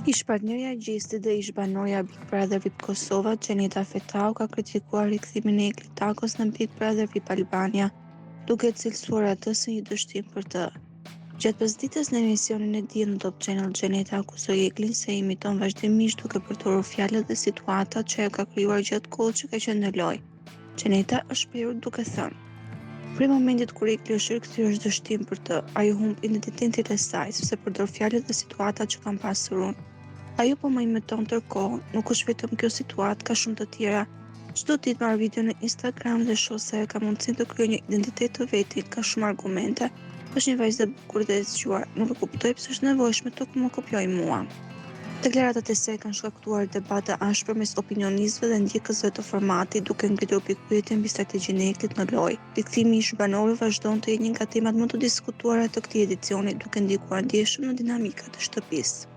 Ish partnerja e Gjistit dhe ish banorja Big Brother VIP Kosova, Gjenita Fetau, ka kritikuar rikthimin e Eklit Takos në Big Brother VIP Albania, duke cilësuar atë si një dështim për të. Gjatë pasdites në emisionin e Diell në Top Channel, Gjenita akuzoi Eklin se imiton vazhdimisht duke përdorur fjalët dhe situatat që ajo ka krijuar gjatë kohës që ka qenë në lojë. Gjenita është shprehur duke thënë: "Prej momentit kur Ekli është rikthyer është dështim për të, ajo humb identitetin e saj sepse përdor fjalët dhe situatat që kam pasur unë. Ajo po më imiton tërkohën, nuk është vetëm kjo situatë, ka shumë të tjera. Çdo ditë marr video në Instagram dhe shoh se ka mundësinë të krijojë një identitet të vetit, ka shumë argumente. Është një vajzë e bukur dhe e zgjuar, nuk e kuptoj pse është nevojshme të më kopjoj mua." Deklaratat e saj kanë shkaktuar debate ashpër mes opinionistëve dhe ndjekësve të formatit, duke ngritur pikpyetje mbi strategjinë e Eklit në lojë. Rikthimi i ish banorëve vazhdon të jetë një nga temat më të diskutuara të këtij edicioni, duke ndikuar ndjeshëm në dinamikat e shtëpisë.